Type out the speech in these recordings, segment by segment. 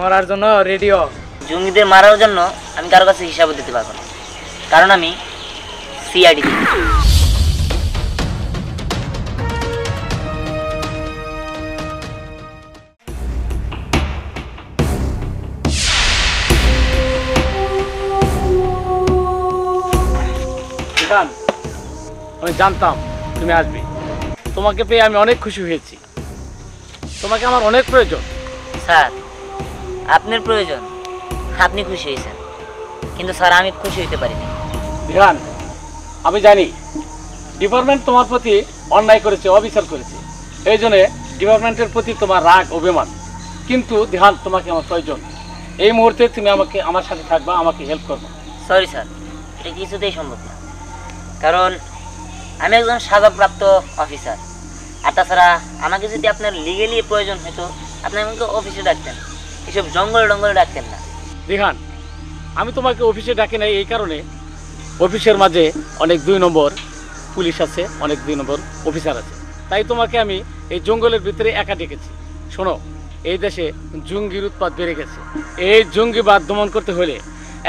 মারার জন্য রেডিও। জঙ্গিদের মারার জন্য আমি কারো কাছে হিসাব দিতে পারবো না, কারণ আমি সিআইডি। আমি জানতাম তুমি আসবে, তোমাকে পেয়ে আমি অনেক খুশি হয়েছি। তোমাকে আমার অনেক প্রয়োজন। স্যার আপনার প্রয়োজন, আপনি খুশি হয়েছেন, কিন্তু স্যার আমি খুশি হইতে পারিনি। ধ্যান, আমি জানি ডিপার্টমেন্ট তোমার প্রতি অন্যায় করেছে, অবিচার করেছে, এই জন্য ডিপার্টমেন্টের প্রতি তোমার রাগ অভিমান। কিন্তু ধ্যান, তোমাকে আমার প্রয়োজন। এই মুহূর্তে তুমি আমার সাথে থাকবা, আমাকে হেল্প করবা। সরি স্যার, এটা কিছুতেই সম্ভব না, কারণ আমি একজন সাজাপ্রাপ্ত অফিসার। আর তাছাড়া আমাকে যদি আপনার লিগেলি প্রয়োজন হতো, আপনি আমাকে অফিসে ডাকতেন, এসব জঙ্গলে ডাকতেন না। রিহান, আমি তোমাকে অফিসে ডাকি নাই এই কারণে, অফিসের মাঝে অনেক 2 নম্বর পুলিশ আছে, অনেক 2 নম্বর অফিসার আছে, তাই তোমাকে আমি এই জঙ্গলের ভিতরে একা ডেকেছি। শোনো, এই দেশে জঙ্গির উৎপাত বেড়ে গেছে। এই জঙ্গিবাদ দমন করতে হলে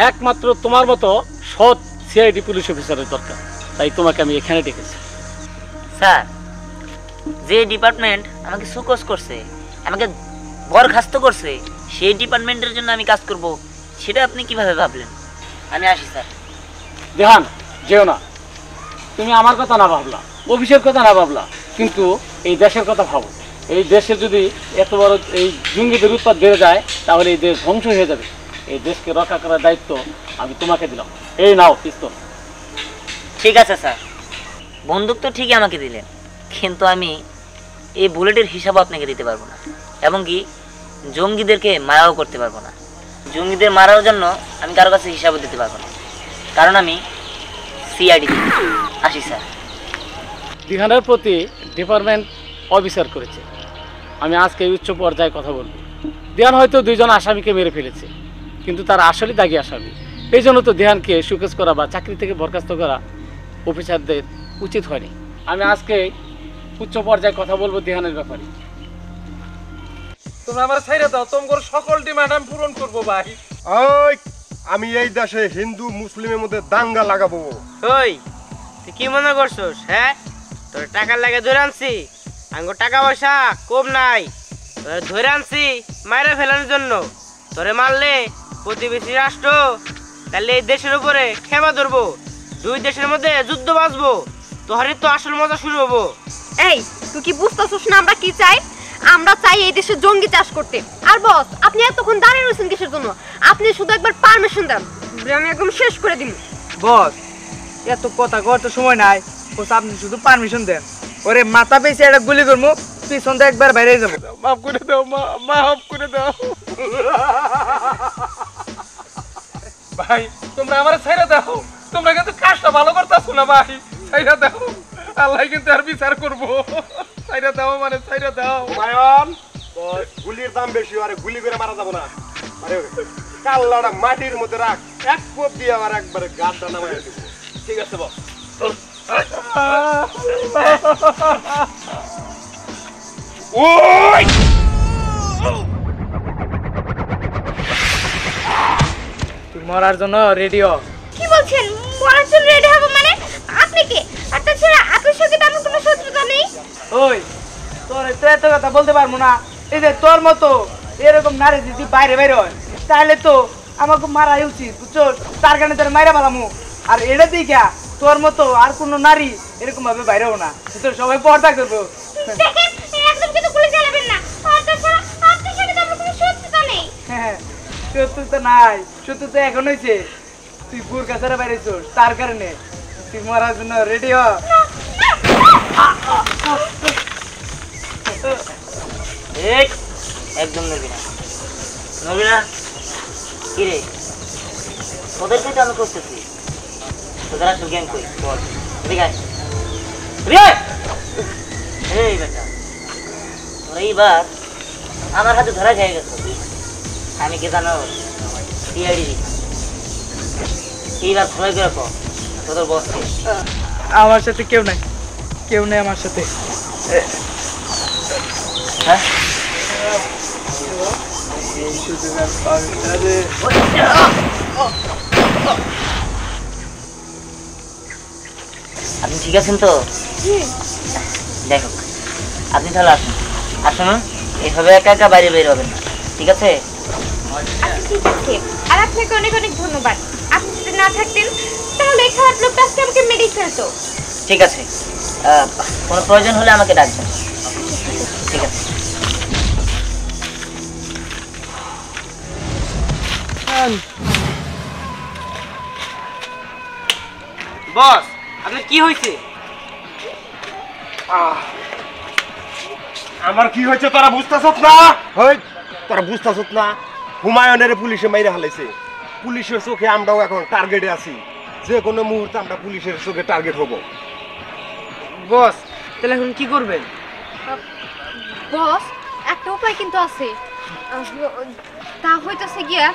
একমাত্র তোমার মতো সৎ সিআইডি পুলিশ অফিসারের দরকার, তাই তোমাকে আমি এখানে ডেকেছি। স্যার, যে ডিপার্টমেন্ট আমাকে সুকোজ করছে, আমাকে বরখাস্ত করছে, সেই ডিপার্টমেন্টের জন্য আমি কাজ করব, সেটা আপনি কিভাবে ভাবলেন? আমি আসি স্যার। দেহান, যেও না। তুমি আমার কথা না ভাবলা, অফিসের কথা না ভাবলা, কিন্তু এই দেশের কথা ভাবো। এই দেশে যদি এত বড় এই জঙ্গিদের উৎপাত বেড়ে যায়, তাহলে এই দেশ ধ্বংস হয়ে যাবে। এই দেশকে রক্ষা করার দায়িত্ব আমি তোমাকে দিলাম। এই নাও পিস্তল। ঠিক আছে স্যার, বন্দুক তো ঠিকই আমাকে দিলেন, কিন্তু আমি এই বুলেটের হিসাব আপনাকে দিতে পারবো না, এবং কি জঙ্গিদেরকে মারাও করতে পারবো না। জঙ্গিদের মারার জন্য আমি কারো কাছে হিসাবও দিতে পারবো না, কারণ আমি সিআইডি। আসি স্যার। দিহানের প্রতি ডিপার্টমেন্ট অবিচার করেছে। আমি আজকে এই উচ্চ পর্যায়ে কথা বলবো। দিহান হয়তো 2 জন আসামিকে মেরে ফেলেছে, কিন্তু তার আসলে দাগি আসামি। এই জন্য তো দিহানকে সুকেশ করা বা চাকরি থেকে বরখাস্ত করা অফিসারদের উচিত হয়নি। আমি আজকে উচ্চ পর্যায়ে কথা বলবো দিহানের ব্যাপারে। তোমরা আমার ছাইরা দাও, তোমার সকল ডিমান্ড আমি পূরণ করবো ভাই। ওই, আমি এই দেশে হিন্দু মুসলিমের মধ্যে দাঙ্গা লাগাবো। ওই, তুই কি মনে করছস? হ্যাঁ, তোর টাকার লাগে ধরে আনছি, আঙ্গুর টাকা পয়সা কম নাই, তোর ধরে আনছি মাইরে ফেলানোর জন্য। তোরে মারলে প্রতিবেশী রাষ্ট্র তাহলে এই দেশের উপরে ক্ষমা ধরবো, 2 দেশের মধ্যে যুদ্ধ বাঁচবো, তোহারই তো আসল মজা শুরু হবো। এই, তুই কি বুঝতেছস না আমরা কি চাই? আমরা চাই এই দেশে জঙ্গি চাষ করতে। আর বস, আপনি এতক্ষণ দাঁড়িয়ে রয়েছেন কিসের জন্য? আপনি শুধু একবার পারমিশন দেন, আমি একদম শেষ করে দিব। বস, এত কথা কত সময় নাই, বস আপনি শুধু পারমিশন দেন। ওরে মাথা পেয়েছে একটা গুলি করবো, পিছন দিয়ে একবার বাইরে যাবো। মাফ করে দাও, মাফ করে দাও ভাই। তোমরা আমার ছাইরা দাও, তোমরা কিন্তু কাজটা ভালো করতেছো না ভাই। ছাইরা দাও, আল্লাহ কিন্তু আর বিচার করবো। ছাইরা দাও, মানে ছাইরা দাও। মায়ন, গুলির দাম বেশি, আরে গুলি করে মারা যাবো না। আরে কাল্লাটা মাটির মধ্যে রাখ, এক কোপ দিয়ে আমার একবারে গাড়টা নামাই দিব। ঠিক আছে বস। ওই, তুই মরার জন্য রেডিও। কি বলছেন? মরার জন্য রেডি হবো মানে? আপনি কে? আর তাছাড়া আপনার সাথে তো আমার কোনো শত্রুতা নেই। ওই, তোর তো এত কথা বলতে পারবো না। এই যে তোর মতো এরকম নারী যদি বাইরে বাইরে হয়, তাহলে তো আমাকে মারাই উচিত, বুঝছো? তার কারণে তোর মাইরা পালামু। আর এটা দেখা তোর মতো আর কোনো নারী এরকম ভাবে বাইরেও না, তোর সবাই পর্দা করবো। দেখেন, একদম কিন্তু গুলি চালাবেন না। আর তাছাড়া আপনার সাথে তো আমার কোনো শত্রুতা নেই। হ্যাঁ, শত্রুতা নাই, শত্রুতা এখন হয়েছে তুই বুরকা ছাড়া বাইরেছোস, তার কারণে তুই মরার জন্য রেডি হ। একদম নবী না, নবী না। কি রে, তোদেরকে তো আমি করতেছি, তোদের আসল জ্ঞান কই বল। ঠিক আছে, এই বেটা, তোরা এইবার আমার হাতে ধরা খেয়ে গেছো। আমি কি জানো সিআইডি এইবার ভালো করে রাখো তোদের বসকে। আমার সাথে কেউ নাই আমার সাথে। হ্যাঁ আপনি ঠিক আছেন তো? দেখো আপনি তাহলে আসুন আসুন, এইভাবে একা একা বাইরে বের হবেন না, ঠিক আছে? ঠিক আছে, আর আপনাকে অনেক অনেক ধন্যবাদ। আপনি যদি না থাকতেন তাহলে এই খারাপ লোকটা আজকে আমাকে মেরেই ফেলতো। ঠিক আছে, কোনো প্রয়োজন হলে আমাকে ডাকবেন, ঠিক আছে? বস আপনার কি হয়েছে? আমার কি হয়েছে তোরা বুঝতেছত না? হই তোরা বুঝতেছত না? হুমায়ুনের পুলিশে মাইরে হালাইছে। পুলিশের চোখে আমরাও এখন টার্গেটে আছি। যে কোনো মুহূর্তে আমরা পুলিশের চোখে টার্গেট হব। বস তাহলে এখন কি করবেন? বস একটা উপায় কিন্তু আছে, তা হইতেছে গিয়া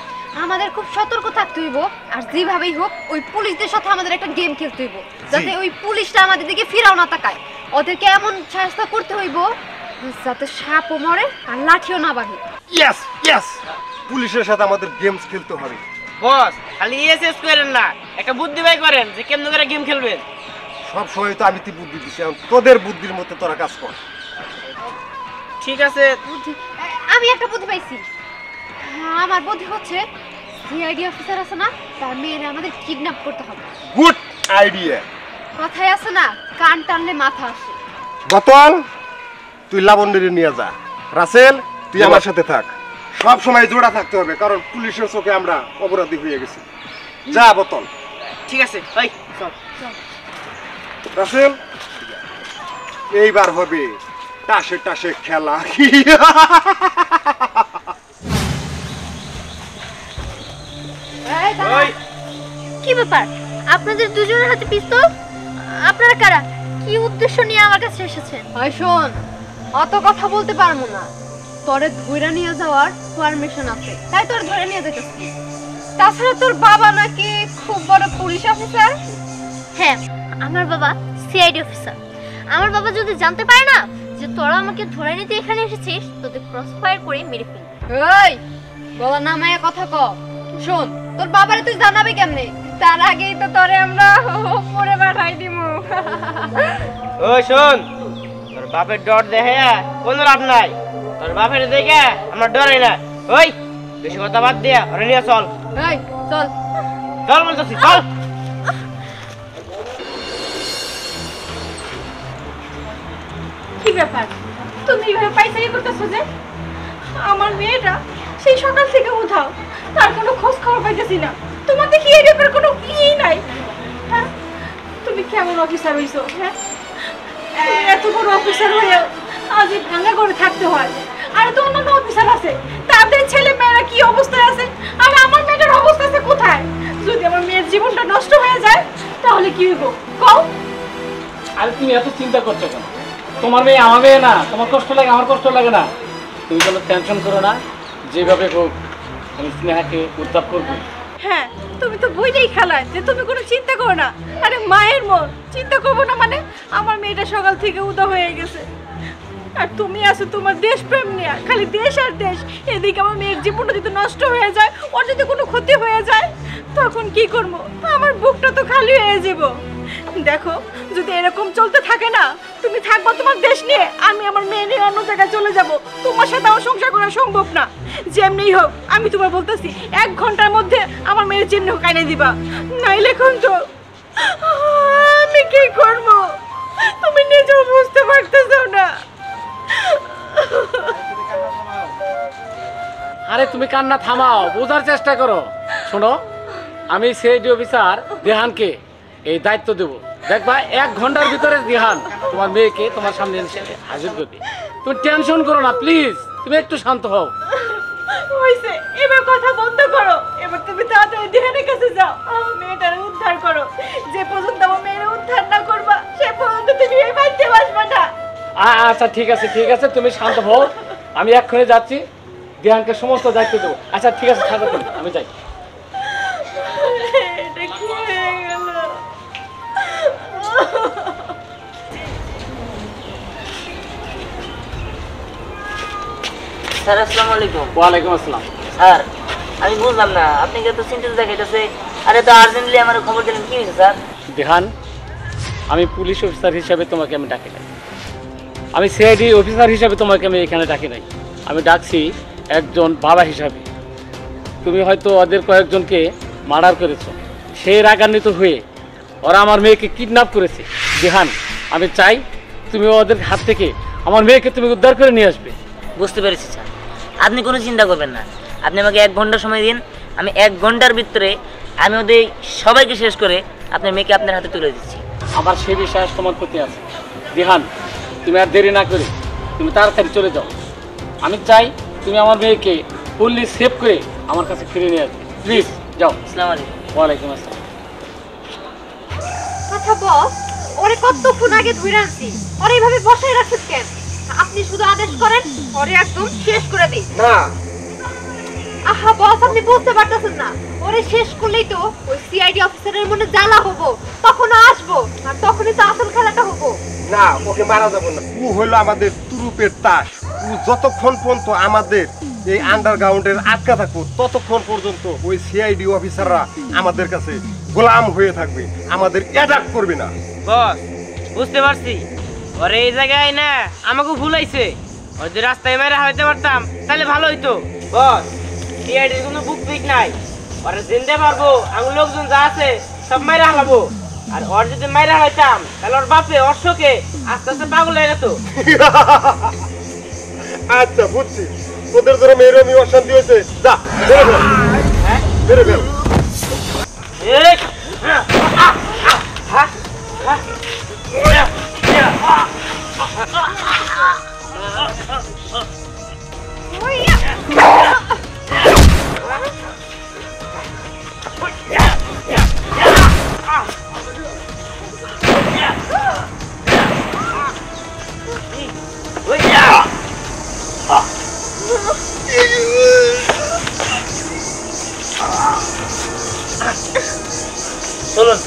আমাদের খুব সতর্ক থাকতে হইব, আর যেভাবেই হোক ওই পুলিশদের সাথে আমাদের একটা গেম খেলতে হইব, যাতে ওই পুলিশটা আমাদের দিকে ফিরাও না তাকায়। ওদেরকে এমন চেষ্টা করতে হইব যাতে সাপও মরে আর লাঠিও না বাঁধে। ইয়েস ইয়েস, পুলিশের সাথে আমাদের গেমস খেলতে হবে। বস খালি এসএস করেন না, একটা বুদ্ধি বাই করেন যে কেমন করে গেম খেলবেন। সব সময় তো আমি বুদ্ধি দিছি, এখন তোদের বুদ্ধির মতো তোরা কাজ কর। ঠিক আছে, আমি একটা বুদ্ধি পাইছি। আমার বুদ্ধি হচ্ছে সিআইডি অফিসার আছে না, তার মেয়েরা আমাদের কিডন্যাপ করতে হবে। Good idea. কথায় আছে না, কান টানলে মাথা আসে। বোতল তুই লাবণ্যের নিয়ে যা, রাসেল তুই আমার সাথে থাক। সব সময় জোড়া থাকতে হবে, কারণ পুলিশের চোখে আমরা অপরাধী হয়ে গেছি। যা বোতল। ঠিক আছে ভাই চল। রাসেল এইবার হবে টাসে টাসে খেলা। এই দাঁড়া। কি ব্যাপার, আপনাদের দুজনের হাতে পিস্তল? আপনারা কারা? কি উদ্দেশ্য নিয়ে আমার কাছে এসেছেন? ভাই শোন, অত কথা বলতে পারবো না। তোরে ধইরা নিয়ে যাওয়ার পারমিশন আছে, তাই তোর ধরে নিয়ে যেতেছি। তাছাড়া তোর বাবা নাকি খুব বড় পুলিশ অফিসার। হ্যাঁ, আমার বাবা সিআইডি অফিসার। আমার বাবা যদি জানতে পারে না যে তোরা আমাকে ধরে নিতে এখানে এসেছিস, তোদের ক্রস ফায়ার করে মেরে ফেলবে। এই গলা নামায়া কথা ক। শোন, তোর বাবারে তুই জানাবি কেমনে? তার আগেই তো তোরে আমরা উপরে পাঠাই দিমু। ও শোন, তোর বাপের ডর দেখে কোনো লাভ নাই। তোর বাপের দেখে আমরা ডরাই না। ওই বেশি কথা বাদ দিয়া ওরে নিয়ে চল। এই চল চল বলতেছি, চল। কি ব্যাপার, তুমি এইভাবে পাইচারি করতেছো যে? আমার মেয়েটা সেই সকাল থেকে উধাও, তার কোনো খোঁজ খবর পাইতেছি না। তোমার দেখি এই ব্যাপারে কোনো ইয়েই নাই। হ্যাঁ, তুমি কেমন অফিসার হইছো? হ্যাঁ, এত বড় অফিসার হয়েও আজ এই ভাঙা করে থাকতে হয়। আর তো অন্যান্য অফিসার আছে, তাদের ছেলে মেয়েরা কি অবস্থায় আছে, আর আমার মেয়েটার অবস্থা আছে কোথায়? যদি আমার মেয়ের জীবনটা নষ্ট হয়ে যায় তাহলে কি হইব কও? আর তুমি এত চিন্তা করছো কেন? তোমার মেয়ে আমার মেয়ে না, তোমার কষ্ট লাগে আমার কষ্ট লাগে না। তুমি কোনো টেনশন করো না, যেভাবে হোক আমি স্নেহাকে উদ্ধার করবো। হ্যাঁ, তুমি তো বইটাই খেলায় যে তুমি কোনো চিন্তা করো না। আরে মায়ের মন, চিন্তা করবো না মানে? আমার মেয়েটা সকাল থেকে উদা হয়ে গেছে, আর তুমি আছো তোমার দেশপ্রেম নিয়ে, খালি দেশ আর দেশ। এদিকে আমার মেয়ের জীবনটা যদি নষ্ট হয়ে যায়, ওর যদি কোনো ক্ষতি হয়ে যায়, তখন কি করবো? আমার বুকটা তো খালি হয়ে যাব। দেখো, যদি এরকম চলতে থাকে না, তুমি থাকবা তোমার দেশ নিয়ে, আমি আমার মেয়ে নিয়ে অন্য জায়গায় চলে যাব। তোমার সাথে আমার সংসার করা সম্ভব না। যেমনি হোক আমি তোমার বলতেছি, 1 ঘন্টার মধ্যে আমার মেয়ের যেমনি হোক আইনে দিবা, নাইলে কিন্তু আমি কি করবো তুমি নিজেও বুঝতে পারতেছো না। আরে তুমি কান্না থামাও, বোঝার চেষ্টা করো। শোনো, আমি সিআইডি অফিসার দেহানকে এই দায়িত্ব দেবো। দেখবা 1 ঘন্টার ভিতরে দেহান তোমার মেয়েকে তোমার সামনে এসে হাজির করবে। তুমি টেনশন করো না, প্লিজ তুমি একটু শান্ত হও। হইছে, এবার কথা বন্ধ করো। এবার তুমি তাড়াতাড়ি দেহানের কাছে যাও, আমার মেয়েটার উদ্ধার করো। যে পর্যন্ত আমার মেয়ের উদ্ধার না করবা, সে পর্যন্ত তুমি এই বাড়িতে আসবে না। আচ্ছা ঠিক আছে, ঠিক আছে, তুমি শান্ত হও। আমি এক্ষুনি যাচ্ছি, দিহানকে সমস্ত দায়িত্ব দেবো। আচ্ছা ঠিক আছে, থাকো তুমি, আমি যাই। এটা কি হয়ে গেল? স্যার আসসালামু আলাইকুম। ওয়ালাইকুম আসসালাম। স্যার আমি বুঝলাম না, আপনি তো চিন্তিত দেখাইতেছে, আরে তো আর্জেন্টলি আমার খবর দিলেন, কি হয়েছে স্যার? দিহান, আমি পুলিশ অফিসার হিসাবে তোমাকে আমি ডাকি নাই, আমি সিআইডি অফিসার হিসাবে তোমাকে আমি এখানে ডাকি নাই, আমি ডাকছি একজন বাবা হিসাবে। তুমি হয়তো ওদের কয়েকজনকে মার্ডার করেছো, সেই রাগান্বিত হয়ে ওরা আমার মেয়েকে কিডন্যাপ করেছে। দিহান, আমি চাই তুমি ওদের হাত থেকে আমার মেয়েকে তুমি উদ্ধার করে নিয়ে আসবে। বুঝতে পেরেছি স্যার, আপনি কোনো চিন্তা করবেন না, আপনি আমাকে 1 ঘন্টা সময় দিন, আমি 1 ঘন্টার ভিতরে আমি ওদের সবাইকে শেষ করে আপনার মেয়েকে আপনার হাতে তুলে দিচ্ছি। আমার সে বিশ্বাস তোমার প্রতি আছে। দিহান, তুমি আর দেরি না করে তুমি তাড়াতাড়ি চলে যাও। আমি চাই তুমি আমার মেয়েকে ফুললি সেভ করে আমার কাছে ফিরে নিয়ে আসবে। প্লিজ যাও। আসসালামু আলাইকুম। ওয়ালাইকুম আসসালাম। আচ্ছা বস, ওরে কতক্ষণ আগে ধরে আনছি, ওরে এইভাবে বসায় রাখছেন কেন? আপনি শুধু আদেশ করেন, ওরে একদম শেষ করে দিই। না আহা বস, আপনি বুঝতে পারতেছেন না, ওরে শেষ করলেই তো ওই সিআইডি অফিসারের মনে জ্বালা হবো, তখন আসবো আর তখনই তো আসল খেলাটা হবো। না, ওকে মারা যাবে না। ও হলো আমাদের তুরুপের তাস। ও যতক্ষণ পর্যন্ত আমাদের এই আন্ডারগ্রাউন্ডের আটকা থাকবো ততক্ষণ পর্যন্ত ওই সিআইডি অফিসাররা আমাদের কাছে গোলাম হয়ে থাকবে, আমাদের অ্যাটাক করবে না। বস বুঝতে পারছি, ওরে এই জায়গায় না আমাকে ভুলাইছে, ওর যদি রাস্তায় মেরে হারাইতে পারতাম তাহলে ভালো হইতো। বস সিআইডির কোনো বুক পিক নাই, ওরা জিনতে পারবো, আমার লোকজন যা আছে সব মাইরা হালাবো। আর ওর যদি মাইরা হালাইতাম তাহলে ওর বাপে ওর শোকে আস্তে আস্তে পাগল হয়ে যেত। আচ্ছা বুঝছি, তোদের ধরে মেয়েরও আমি অশান্তি হয়েছে। যা বেরো বেরো, হ্যাঁ বেরো বেরো। এই চলুন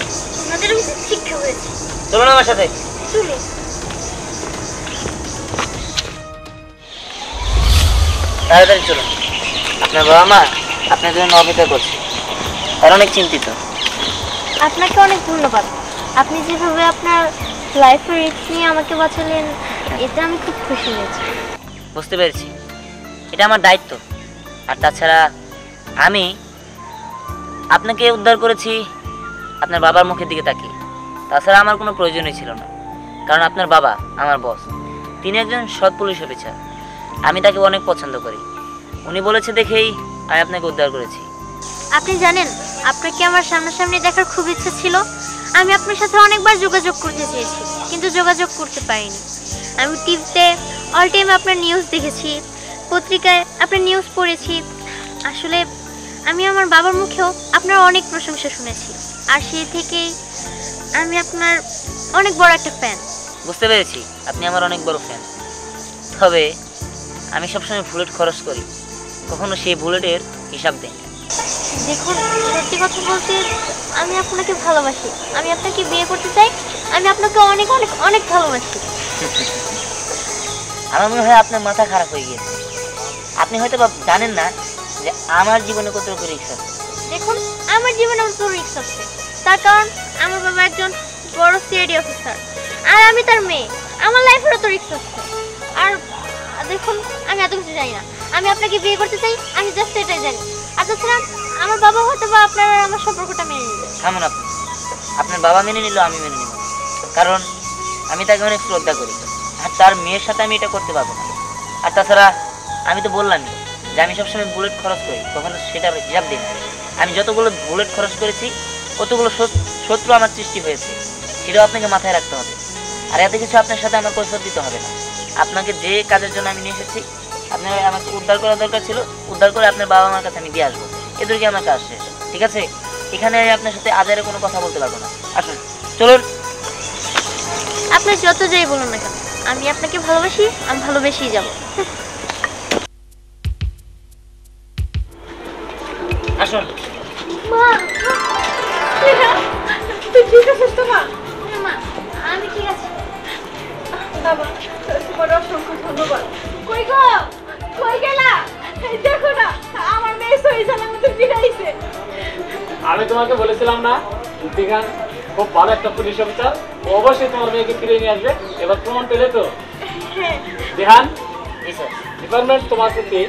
আমাদের উচিত শিক্ষা হয়েছে। চলুন আমার সাথে। চলুন। তাড়াতাড়ি চলুন, আপনার বাবা মা আপনার জন্য অপেক্ষা করছে, আর অনেক চিন্তিত। আপনাকে অনেক ধন্যবাদ, আপনি যেভাবে আপনার লাইফের রিস্ক নিয়ে আমাকে বাঁচালেন, এতে আমি খুব খুশি হয়েছি। বুঝতে পেরেছি, এটা আমার দায়িত্ব। আর তাছাড়া আমি আপনাকে উদ্ধার করেছি আপনার বাবার মুখের দিকে তাকিয়ে, তাছাড়া আমার কোনো প্রয়োজনই ছিল না, কারণ আপনার বাবা আমার বস, তিনি একজন সৎ পুলিশ অফিসার, আমি তাকে অনেক পছন্দ করি, উনি বলেছে দেখেই আমি আপনাকে উদ্ধার করেছি। আপনি জানেন, আপনাকে আমার সামনাসামনি দেখার খুব ইচ্ছা ছিল, আমি আপনার সাথে অনেকবার যোগাযোগ করতে চেয়েছি কিন্তু যোগাযোগ করতে পারিনি। আমি টিভিতে অল টাইম আপনার নিউজ দেখেছি, পত্রিকায় আপনার নিউজ পড়েছি, আসলে আমি আমার বাবার মুখেও আপনার অনেক প্রশংসা শুনেছি, আর সেই থেকেই আমি আপনার অনেক বড় একটা ফ্যান। বুঝতে পেরেছি আপনি আমার অনেক বড় ফ্যান, তবে আমি সবসময় বুলেট খরচ করি, কখনো সেই বুলেটের হিসাব দিই। দেখুন, সত্যি কথা বলতে আমি আপনাকে ভালোবাসি, আমি আপনাকে বিয়ে করতে চাই, আমি আপনাকে অনেক অনেক অনেক ভালোবাসি। আমার মনে হয় আপনার মাথা খারাপ হয়ে গিয়েছে, আপনি হয়তো জানেন না যে আমার জীবনে কতটুকু রিস্ক আছে। দেখুন, আমার জীবনে তো রিস্ক আছে, তার কারণ আমার বাবা একজন বড় সিআইডি অফিসার, আর আমি তার মেয়ে, আমার লাইফেরও তো রিস্ক আছে। আর দেখুন, আমি এত কিছু জানি না, আমি আপনাকে বিয়ে করতে চাই, আমি জাস্ট এটাই জানি। আর তাছাড়া আমার বাবা হয়তো বা আপনার আর আমার সম্পর্কটা মেনে নেবে। থামুন আপনি, আপনার বাবা মেনে নিল আমি মেনে নিব, কারণ আমি তাকে অনেক শ্রদ্ধা করি, আর তার মেয়ের সাথে আমি এটা করতে পারবো না। আর তাছাড়া আমি তো বললামই যে আমি সবসময় বুলেট খরচ করি, কখনো সেটা হিসাব দিই না। আমি যতগুলো বুলেট খরচ করেছি কতগুলো শত্রু আমার সৃষ্টি হয়েছে, সেটাও আপনাকে মাথায় রাখতে হবে। আর এত কিছু আপনার সাথে আমার কৈফিয়ত দিতে হবে না, আপনাকে যে কাজের জন্য আমি নিয়ে এসেছি, আপনার আমাকে উদ্ধার করা দরকার ছিল, উদ্ধার করে আপনার বাবা মার কাছে আমি দিয়ে আসবো, এদেরকে আমার কাজ শেষ। ঠিক আছে, এখানে আমি আপনার সাথে আজারে কোনো কথা বলতে পারবো না, আসুন চলুন। আপনি যত যাই বলুন না কেন, আমি আপনাকে ভালোবাসি, আমি ভালোবেসেই যাব। আসুন। মা তুই ঠিক আছিস তো মা? মা আমি ঠিক আছে। বাবা তোমার অসংখ্য ধন্যবাদ। কই গো, কই গেলা? এই দেখো না, আমার মেয়ে সহি সালামতে ফিরে আইছে। আমি তোমাকে বলেছিলাম না দিঘান খুব ভালো একটা পুলিশ অফিসার, ও অবশ্যই তোমার মেয়েকে ফিরে নিয়ে আসবে। এবার প্রমাণ পেলে তো? দিঘান, জি স্যার। ডিপার্টমেন্ট তোমার প্রতি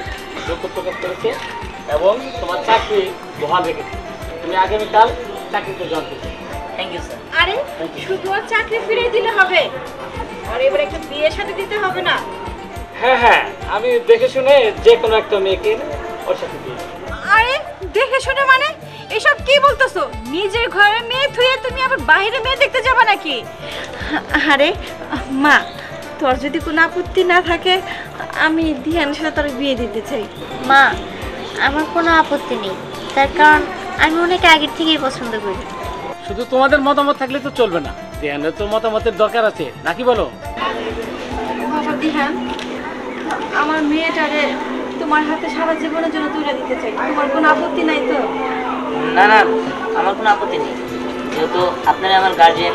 যোগ্য প্রকাশ করেছে এবং তোমার চাকরি বহাল রেখেছে। তুমি আগামীকাল চাকরিতে জয়েন করবে। Thank you sir. আরে শুধু আর চাকরি ফিরে দিলে হবে, আর এবার একটা বিয়ের সাথে দিতে হবে না? হ্যাঁ হ্যাঁ, আমি দেখে শুনে যে কোনো একটা মেয়েকে ওর সাথে দিয়ে দেব। আরে দেখে শুনে মানে এসব কি বলতেছো? নিজের ঘরে মেয়ে থুয়ে তুমি আবার বাইরে মেয়ে দেখতে যাবে নাকি? আরে মা, তোর যদি কোনো আপত্তি না থাকে আমি ধ্যানের সাথে তোর বিয়ে দিতে চাই। মা আমার কোনো আপত্তি নেই, তার কারণ আমি ওনাকে আগের থেকেই পছন্দ করি। শুধু তোমাদের মতামত থাকলে তো চলবে না, ধ্যানের তো মতামতের দরকার আছে নাকি বলো? বাবা দিহান, আমার মেয়েটারে তোমার হাতে সারা জীবনের জন্য তুলে দিতে চাই। তোমার কোনো আপত্তি নাই তো? না না, আমার কোনো আপত্তি নেই। যেহেতু আপনারা আমার গার্জিয়ান,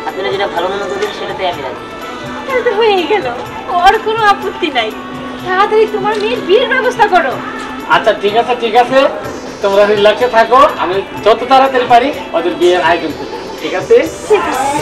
আপনারা যেটা ভালো মনে করবেন সেটাতে আমি রাজি। তাহলে তো হয়েই গেল, ওর কোনো আপত্তি নাই। তাড়াতাড়ি তোমার মেয়ের বিয়ের ব্যবস্থা করো। আচ্ছা ঠিক আছে ঠিক আছে, তোমরা রিল্যাক্সে থাকো, আমি যত তাড়াতাড়ি পারি ওদের বিয়ের আয়োজন করবো। ঠিক আছে? ঠিক আছে।